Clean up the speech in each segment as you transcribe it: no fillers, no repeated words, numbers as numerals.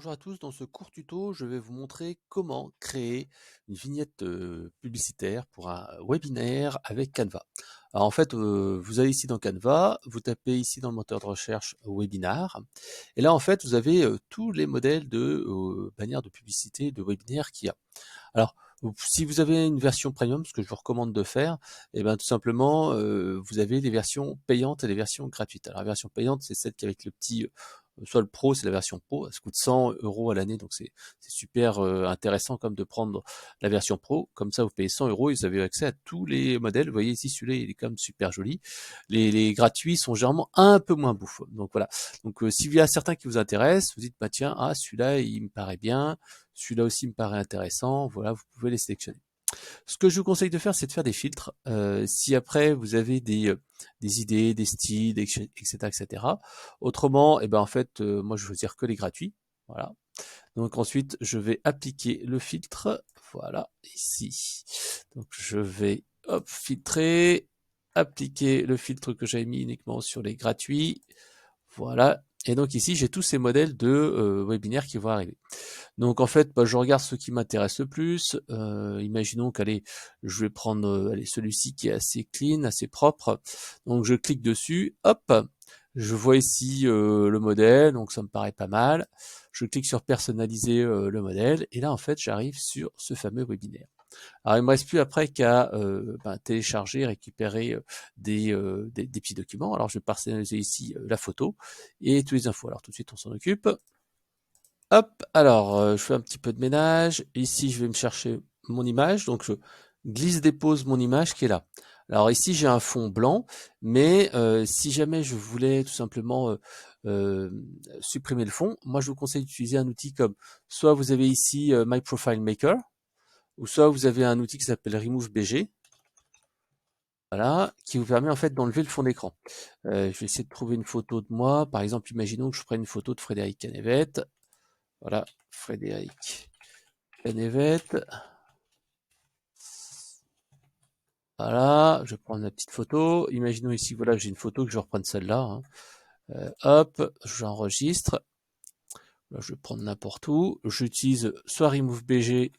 Bonjour à tous, dans ce court tuto, je vais vous montrer comment créer une vignette publicitaire pour un webinaire avec Canva. Alors en fait, vous allez ici dans Canva, vous tapez ici dans le moteur de recherche webinar, et là en fait vous avez tous les modèles de bannières de publicité de webinaire qu'il y a. Alors, si vous avez une version premium, ce que je vous recommande de faire, eh ben, tout simplement, vous avez des versions payantes et des versions gratuites. Alors, la version payante, c'est celle qui avec le petit, soit le pro, c'est la version pro, ça coûte 100 € à l'année, donc c'est super intéressant comme de prendre la version pro. Comme ça, vous payez 100 € et vous avez accès à tous les modèles. Vous voyez ici, celui-là, il est quand même super joli. Les gratuits sont généralement un peu moins bouffes. Donc voilà. Donc s'il y a certains qui vous intéressent, vous dites, bah tiens, ah celui-là, il me paraît bien. Celui-là aussi me paraît intéressant, voilà, vous pouvez les sélectionner. Ce que je vous conseille de faire, c'est de faire des filtres. Si après vous avez des idées, des styles, etc., etc. Autrement, eh ben en fait, moi je vais choisir que les gratuits. Voilà. Donc ensuite, je vais appliquer le filtre. Voilà, ici. Donc je vais hop filtrer, appliquer le filtre que j'avais mis uniquement sur les gratuits. Voilà. Et donc ici, j'ai tous ces modèles de webinaires qui vont arriver. Donc en fait, bah, je regarde ce qui m'intéresse le plus. Imaginons qu'allez, je vais prendre allez, celui-ci qui est assez clean, assez propre. Donc je clique dessus, hop, je vois ici le modèle, donc ça me paraît pas mal. Je clique sur personnaliser le modèle, et là en fait j'arrive sur ce fameux webinaire. Alors il me reste plus après qu'à télécharger, récupérer des petits documents. Alors je vais personnaliser ici la photo et toutes les infos. Alors tout de suite on s'en occupe. Hop, alors je fais un petit peu de ménage. Ici, je vais me chercher mon image. Donc, je glisse-dépose mon image qui est là. Alors ici, j'ai un fond blanc, mais si jamais je voulais tout simplement euh, supprimer le fond, moi, je vous conseille d'utiliser un outil comme soit vous avez ici My Profile Maker, ou soit vous avez un outil qui s'appelle Remove BG. Voilà, qui vous permet en fait d'enlever le fond d'écran. Je vais essayer de trouver une photo de moi. Par exemple, imaginons que je prenne une photo de Frédéric Canevette. Voilà, Frédéric Canevette. Voilà, je vais prendre la petite photo. Imaginons ici, voilà, j'ai une photo que je vais reprendre celle-là. Hein. Hop, j'enregistre. Là, je vais prendre n'importe où. J'utilise soit Remove BG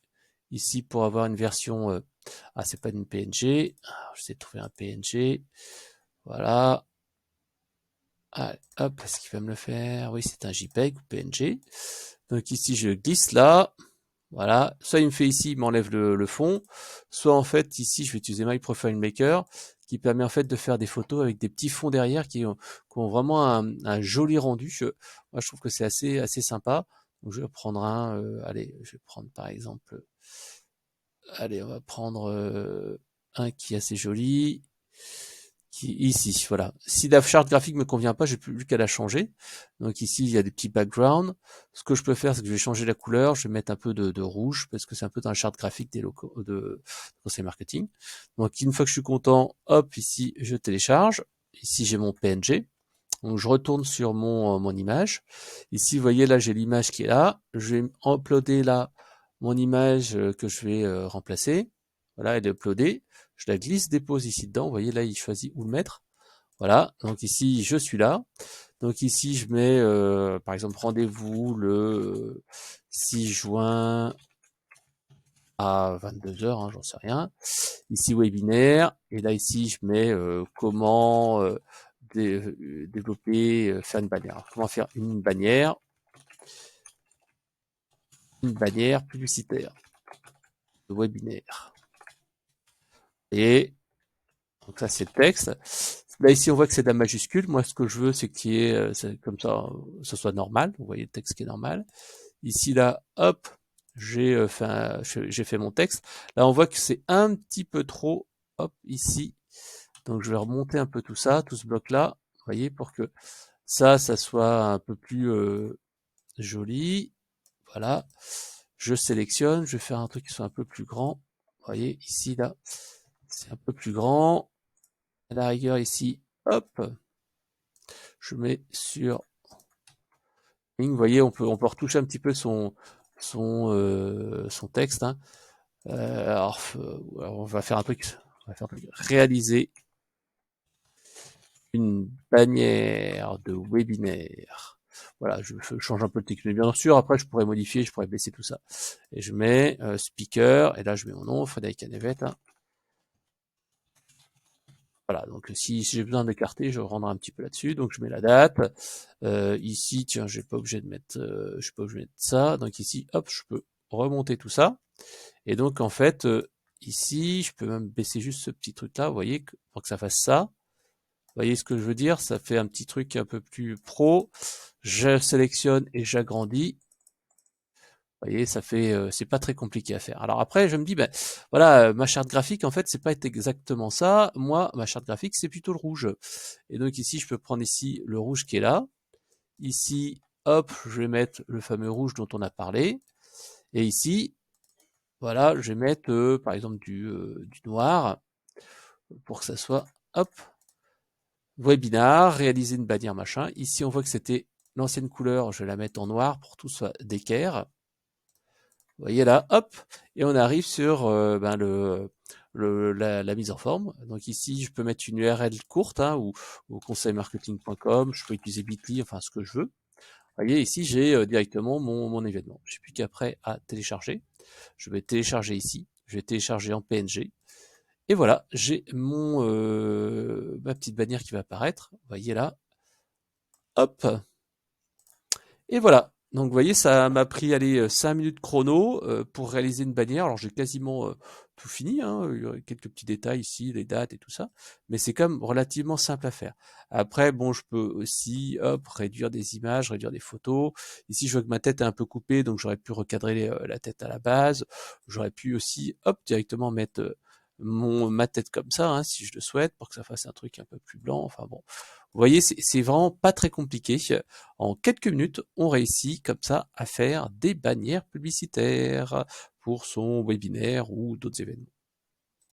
ici pour avoir une version. Ah, c'est pas une PNG. Alors, j'essaie de trouver un PNG. Voilà. Allez, hop, est-ce qu'il va me le faire? Oui, c'est un JPEG ou PNG. Donc ici, je glisse là. Voilà, soit il me fait ici, il m'enlève le fond, soit en fait ici je vais utiliser My Profile Maker qui permet en fait de faire des photos avec des petits fonds derrière qui ont vraiment un joli rendu. Moi je trouve que c'est assez sympa. Donc je vais prendre un, allez, je vais prendre par exemple, allez on va prendre un qui est assez joli. Ici, voilà. Si la charte graphique me convient pas, j'ai plus qu'à la changer. Donc ici, il y a des petits backgrounds. Ce que je peux faire, c'est que je vais changer la couleur. Je vais mettre un peu de rouge parce que c'est un peu dans la charte graphique des locaux de conseil marketing. Donc une fois que je suis content, hop, ici, je télécharge. Ici, j'ai mon PNG. Donc je retourne sur mon image. Ici, vous voyez, là, j'ai l'image qui est là. Je vais uploader là mon image que je vais remplacer. Voilà, elle est uploadée. Je la glisse, dépose ici dedans. Vous voyez, là, il choisit où le mettre. Voilà, donc ici, je suis là. Donc ici, je mets, par exemple, rendez-vous le 6 juin à 22h, hein, j'en sais rien. Ici, webinaire. Et là, ici, je mets comment développer, faire une bannière. Alors, comment faire une bannière publicitaire de webinaire. Et donc ça, c'est le texte. Là, ici, on voit que c'est de la majuscule. Moi, ce que je veux, c'est qu'il y ait, comme ça, ce soit normal. Vous voyez le texte qui est normal. Ici, là, hop, j'ai fait mon texte. Là, on voit que c'est un petit peu trop, hop, ici. Donc, je vais remonter un peu tout ça, tout ce bloc-là. Vous voyez, pour que ça soit un peu plus joli. Voilà. Je sélectionne, je vais faire un truc qui soit un peu plus grand. Vous voyez, ici, là, c'est un peu plus grand. À la rigueur, ici, hop, je mets sur vous voyez, on peut retoucher un petit peu son texte. Hein. Alors, on va faire un truc, réaliser une bannière de webinaire Voilà, je change un peu de technologie. Bien sûr, après, je pourrais modifier, je pourrais baisser tout ça. Et je mets speaker, et là, je mets mon nom, Frédéric Canevette. Hein. Voilà, donc si j'ai besoin d'écarter, je rendrai un petit peu là-dessus. Donc je mets la date. Ici, tiens, je suis pas obligé de mettre ça. Donc ici, hop, je peux remonter tout ça. Et donc en fait, ici, je peux même baisser juste ce petit truc-là, vous voyez, pour que ça fasse ça. Vous voyez ce que je veux dire? Ça fait un petit truc un peu plus pro. Je sélectionne et j'agrandis. Vous voyez, ça fait, c'est pas très compliqué à faire. Alors après, je me dis, ben voilà, ma charte graphique, en fait, c'est pas exactement ça. Moi, ma charte graphique, c'est plutôt le rouge. Et donc ici, je peux prendre ici le rouge qui est là. Ici, hop, je vais mettre le fameux rouge dont on a parlé. Et ici, voilà, je vais mettre, par exemple, du noir pour que ça soit, hop, webinar, réaliser une bannière, machin. Ici, on voit que c'était l'ancienne couleur, je vais la mettre en noir pour que tout soit d'équerre. Vous voyez là, hop, et on arrive sur ben la mise en forme. Donc ici, je peux mettre une URL courte, hein, ou conseilmarketing.com, je peux utiliser Bitly, enfin ce que je veux. Vous voyez, ici, j'ai directement mon événement. Je n'ai plus qu'après à télécharger. Je vais télécharger ici, je vais télécharger en PNG. Et voilà, j'ai ma petite bannière qui va apparaître. Vous voyez là, hop, et voilà. Donc vous voyez, ça m'a pris 5 minutes chrono pour réaliser une bannière. Alors j'ai quasiment tout fini, hein. Il y a quelques petits détails ici, les dates et tout ça, mais c'est quand même relativement simple à faire. Après, bon, je peux aussi hop, réduire des images, réduire des photos. Ici, je vois que ma tête est un peu coupée, donc j'aurais pu recadrer la tête à la base. J'aurais pu aussi hop, directement mettre ma tête comme ça, hein, si je le souhaite, pour que ça fasse un truc un peu plus blanc. Enfin bon, vous voyez, c'est vraiment pas très compliqué. En quelques minutes, on réussit comme ça à faire des bannières publicitaires pour son webinaire ou d'autres événements.